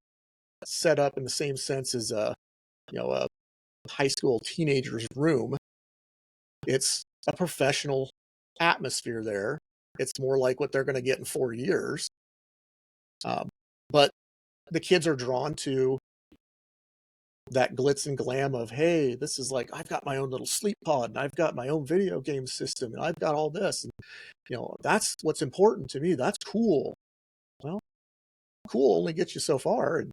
set up in the same sense as a high school teenager's room. It's a professional atmosphere there. It's more like what they're going to get in 4 years. But the kids are drawn to that glitz and glam of, hey, this is like, I've got my own little sleep pod, and I've got my own video game system, and I've got all this. And, that's what's important to me. That's cool. Well, cool only gets you so far. And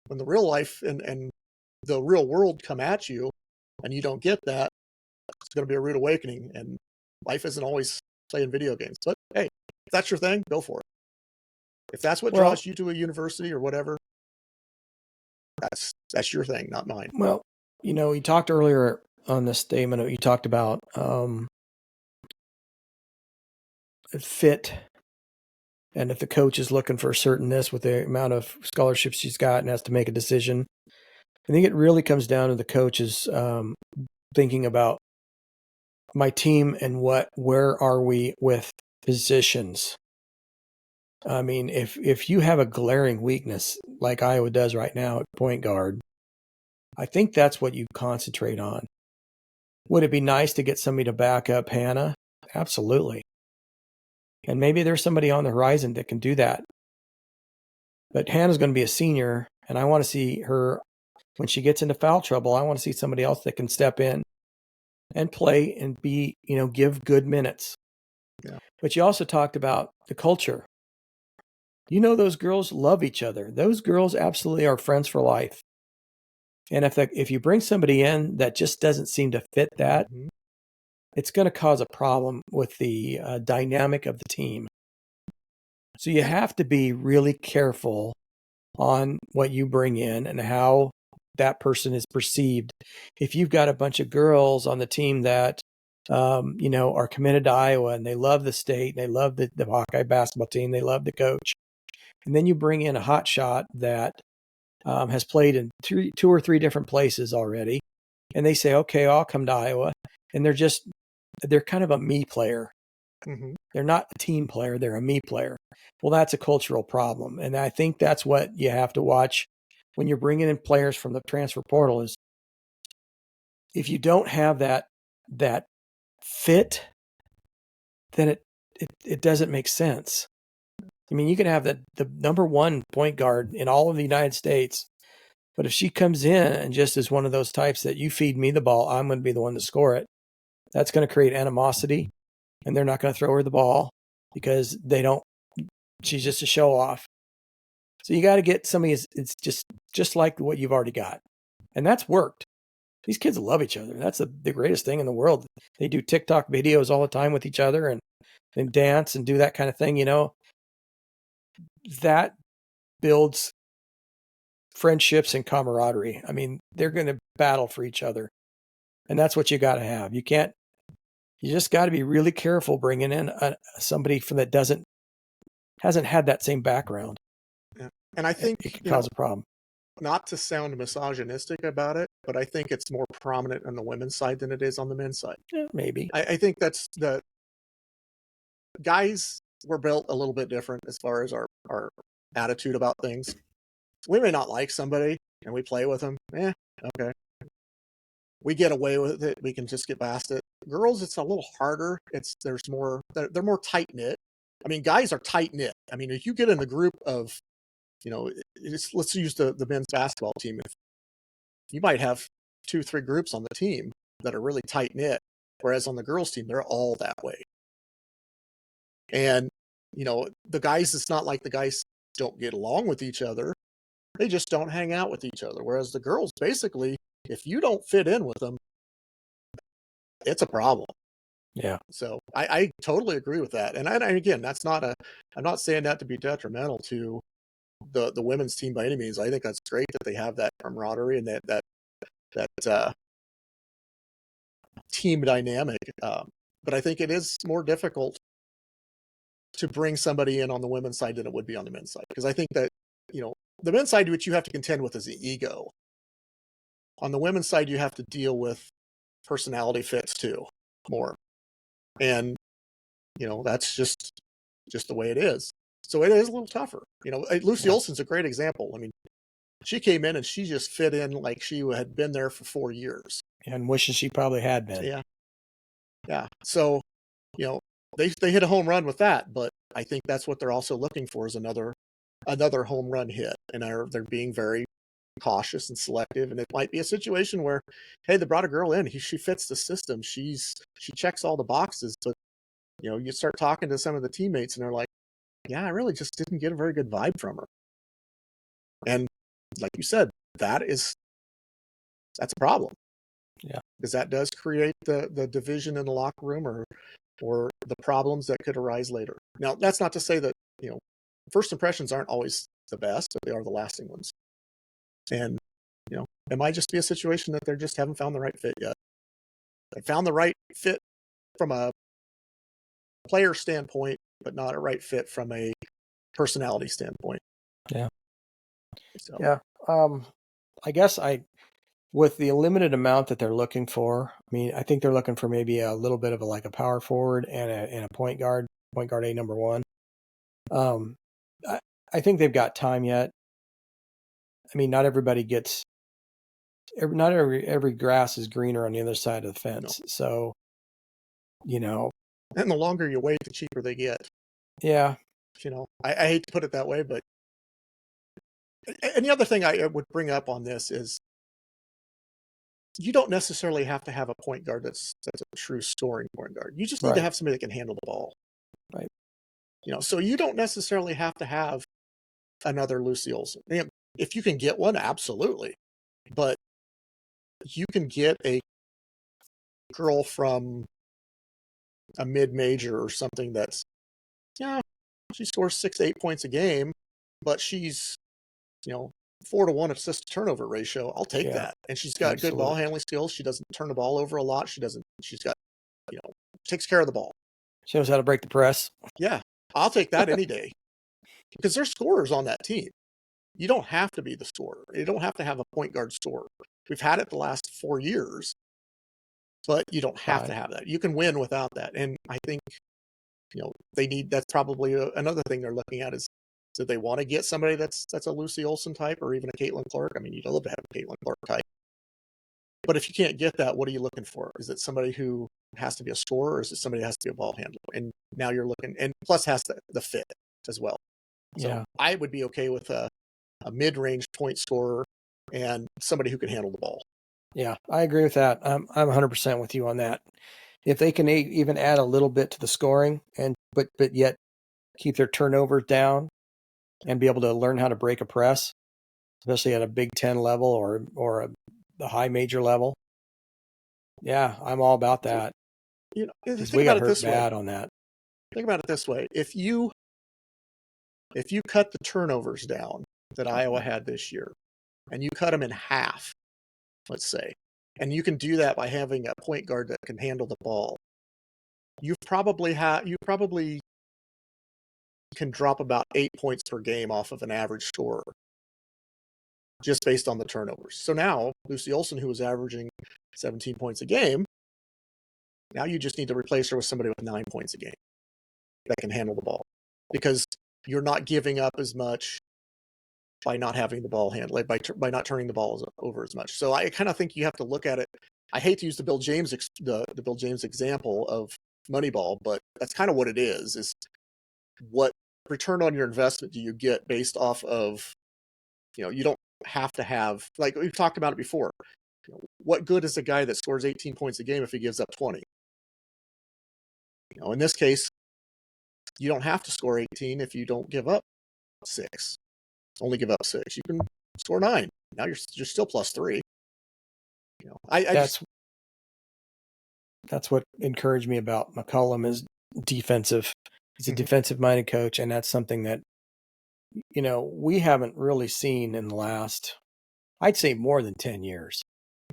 when the real life and the real world come at you and you don't get that, It's going to be a rude awakening, and life isn't always playing video games. But hey, if that's your thing, go for it. If that's what draws you to a university or whatever, that's your thing, not mine. Well, you talked earlier on this statement, you talked about fit, and if the coach is looking for a certain this with the amount of scholarships she's got and has to make a decision, I think it really comes down to the coaches thinking about my team and where are we with positions. I mean, if you have a glaring weakness like Iowa does right now at point guard, I think that's what you concentrate on. Would it be nice to get somebody to back up Hannah? Absolutely. And maybe there's somebody on the horizon that can do that. But Hannah's going to be a senior, and I want to see her, when she gets into foul trouble, I want to see somebody else that can step in and play and be, give good minutes. Yeah. But you also talked about the culture. Those girls love each other. Those girls absolutely are friends for life. And if you bring somebody in that just doesn't seem to fit that, it's going to cause a problem with the dynamic of the team. So you have to be really careful on what you bring in and how that person is perceived. If you've got a bunch of girls on the team that, are committed to Iowa and they love the state, they love the Hawkeye basketball team, they love the coach, and then you bring in a hot shot that has played in two or three different places already, and they say, okay, I'll come to Iowa, and they're kind of a me player. Mm-hmm. They're not a team player, they're a me player. Well, that's a cultural problem, and I think that's what you have to watch when you're bringing in players from the transfer portal is if you don't have that fit, then it doesn't make sense. I mean, you can have the number one point guard in all of the United States, but if she comes in and just is one of those types that you feed me the ball, I'm going to be the one to score it, that's going to create animosity, and they're not going to throw her the ball because she's just a show off. So you got to get somebody, it's just like what you've already got. And that's worked. These kids love each other. That's the greatest thing in the world. They do TikTok videos all the time with each other and dance and do that kind of thing, That builds friendships and camaraderie. I mean, they're going to battle for each other. And that's what you got to have. You just got to be really careful bringing in somebody that hasn't had that same background. Yeah. And I think it can cause a problem. Not to sound misogynistic about it, but I think it's more prominent on the women's side than it is on the men's side. Yeah, maybe. I think that's the guys were built a little bit different as far as our attitude about things. We may not like somebody and we play with them. Okay. We get away with it. We can just get past it. Girls, it's a little harder. They're more tight knit. I mean, guys are tight knit. I mean, if you get in the group of, let's use the men's basketball team. If you might have 2-3 groups on the team that are really tight knit, whereas on the girls' team, they're all that way. And, the guys, it's not like the guys don't get along with each other. They just don't hang out with each other. Whereas the girls, basically, if you don't fit in with them, it's a problem. Yeah. So I totally agree with that. And again, I'm not saying that to be detrimental to the women's team by any means. I think that's great that they have that camaraderie and that team dynamic. But I think it is more difficult to bring somebody in on the women's side than it would be on the men's side. Because I think that, the men's side, which you have to contend with is the ego. On the women's side, you have to deal with personality fits too, more. And, that's just the way it is. So it is a little tougher. Lucy Olson's a great example. I mean, she came in and she just fit in like she had been there for 4 years. And wishes she probably had been. Yeah. Yeah. So, they hit a home run with that, but I think that's what they're also looking for is another home run hit. And they're being very cautious and selective. And it might be a situation where, hey, they brought a girl in. She fits the system. She checks all the boxes, but you start talking to some of the teammates and they're like, yeah, I really just didn't get a very good vibe from her. And like you said, that's a problem. Yeah. because that does create the division in the locker room or the problems that could arise later. Now, that's not to say that, first impressions aren't always the best, but they are the lasting ones. And, it might just be a situation that they just haven't found the right fit yet. They found the right fit from a player standpoint, but not a right fit from a personality standpoint. Yeah. So. Yeah. I guess with the limited amount that they're looking for, I think they're looking for maybe a little bit of a power forward and a point guard A number one. I think they've got time yet. Not everybody gets, not every grass is greener on the other side of the fence. No. So, and the longer you wait, the cheaper they get. Yeah. I hate to put it that way, but, and the other thing I would bring up on this is you don't necessarily have to have a point guard that's a true scoring point guard. You just need to have somebody that can handle the ball. Right. So you don't necessarily have to have another Lucy Olson. If you can get one, absolutely. But you can get a girl from a mid-major or something that's, she scores 6 to 8 points a game, but she's, 4-to-1 assist to turnover ratio. I'll take that. And she's got good ball handling skills. She doesn't turn the ball over a lot. She's got, takes care of the ball. She knows how to break the press. Yeah. I'll take that any day because there's scorers on that team. You don't have to be the scorer. You don't have to have a point guard scorer. We've had it the last 4 years, but you don't have to have that. You can win without that. And I think, that's probably another thing they're looking at is, do they want to get somebody that's a Lucy Olson type or even a Caitlin Clark? You'd love to have a Caitlin Clark type. But if you can't get that, what are you looking for? Is it somebody who has to be a scorer or is it somebody who has to be a ball handler? And now you're looking, and plus has the fit as well. So I would be okay with a mid-range point scorer and somebody who can handle the ball. Yeah, I agree with that. I'm 100% with you on that. If they can even add a little bit to the scoring but yet keep their turnovers down and be able to learn how to break a press, especially at a Big Ten level or the high major level. Yeah, I'm all about that. We got hurt bad on that. Think about it this way. If you cut the turnovers down that Iowa had this year, and you cut them in half, let's say, and you can do that by having a point guard that can handle the ball, you probably can drop about 8 points per game off of an average scorer just based on the turnovers. So now Lucy Olson, who was averaging 17 points a game, now you just need to replace her with somebody with 9 points a game that can handle the ball, because you're not giving up as much by not having the ball handled, by not turning the ball over as much. So I kind of think you have to look at it. I hate to use the Bill James example of Moneyball, but that's kind of what it is what return on your investment do you get based off of, you don't have to have, like we've talked about it before. What good is a guy that scores 18 points a game if he gives up 20? In this case, you don't have to score 18 if you don't give up 6. Only give up 6. You can score 9. Now you're still plus 3. That's what encouraged me about McCollum is defensive. He's a defensive-minded coach, and that's something that, we haven't really seen in the last, I'd say, more than 10 years.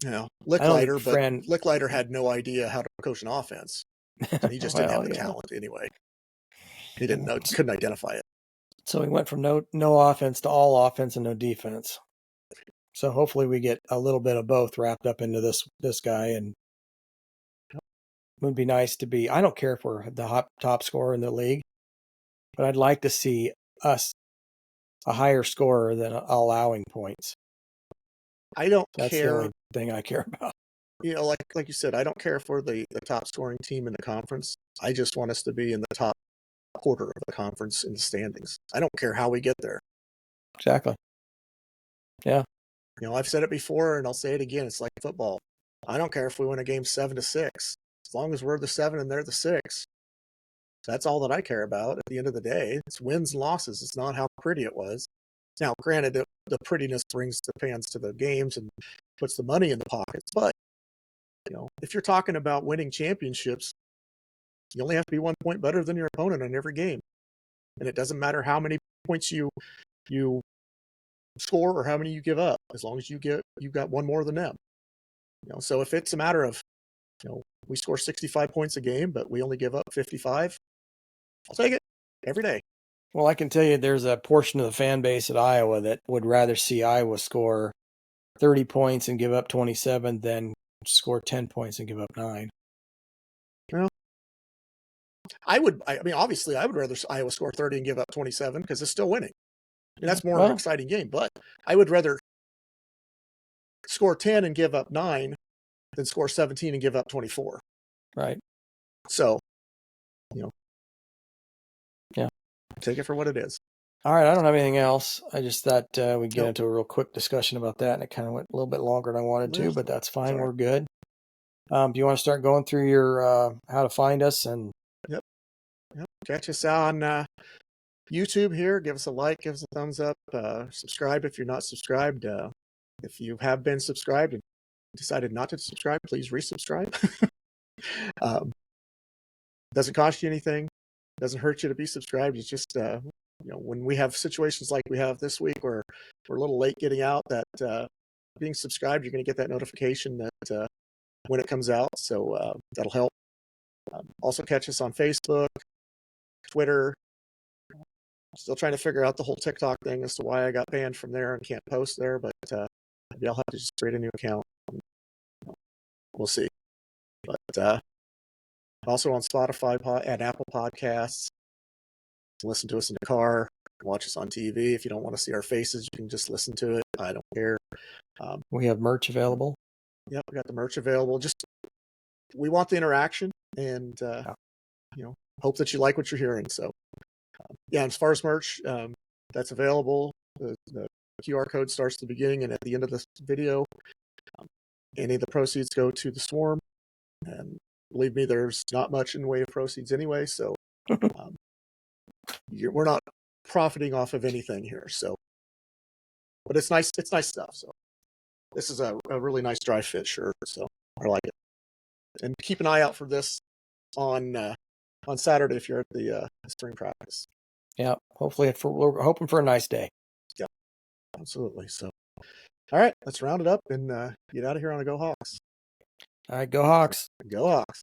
Licklider had no idea how to coach an offense. So he just didn't have the talent anyway. He didn't know, couldn't identify it. So he went from no offense to all offense and no defense. So hopefully we get a little bit of both wrapped up into this guy, and it would be nice to be. I don't care if we're the top scorer in the league, but I'd like to see us a higher scorer than allowing points. I don't care. That's the only thing I care about. Like you said, I don't care if we're the top scoring team in the conference. I just want us to be in the top quarter of the conference in the standings. I don't care how we get there. Exactly. Yeah. I've said it before and I'll say it again. It's like football. I don't care if we win a game 7-6, as long as we're the 7 and they're the 6. That's all that I care about at the end of the day. It's wins and losses. It's not how pretty it was. Now, granted, the prettiness brings the fans to the games and puts the money in the pockets, but if you're talking about winning championships, you only have to be 1 point better than your opponent in every game. And it doesn't matter how many points you score or how many you give up, as long as you got one more than them. So if it's a matter of, we score 65 points a game, but we only give up 55, I'll take it every day. Well, I can tell you there's a portion of the fan base at Iowa that would rather see Iowa score 30 points and give up 27 than score 10 points and give up 9. Well, obviously I would rather Iowa score 30 and give up 27 because it's still winning. That's more of an exciting game, but I would rather score 10 and give up 9 than score 17 and give up 24. Right. So, yeah, take it for what it is. All right. I don't have anything else. I just thought we'd get into a real quick discussion about that, and it kind of went a little bit longer than I wanted to, but that's fine. Sorry. We're good. Do you want to start going through your how to find us? And Yep. Catch us on YouTube here. Give us a like, give us a thumbs up, subscribe if you're not subscribed. If you have been subscribed and decided not to subscribe, please resubscribe. Doesn't cost you anything. Doesn't hurt you to be subscribed. It's just, when we have situations like we have this week where we're a little late getting out, that being subscribed, you're going to get that notification that when it comes out. So that'll help. Also catch us on Facebook, Twitter. Still trying to figure out the whole TikTok thing as to why I got banned from there and can't post there, but maybe I'll have to just create a new account. We'll see. But also on Spotify and Apple Podcasts. Listen to us in the car. Watch us on TV. If you don't want to see our faces, you can just listen to it. I don't care. We have merch available. Yep, we got the merch available. Just we want the interaction, and hope that you like what you're hearing. So. As far as merch, that's available. The QR code starts at the beginning and at the end of this video. Any of the proceeds go to the Swarm, and believe me, there's not much in the way of proceeds anyway. So we're not profiting off of anything here. So, but it's nice. It's nice stuff. So this is a really nice dry fit shirt. So I like it. And keep an eye out for this on Saturday if you're at the spring practice. Yeah, hopefully we're hoping for a nice day. Yeah, absolutely. So, all right, let's round it up and get out of here on a Go Hawks. All right, go Hawks. Go Hawks.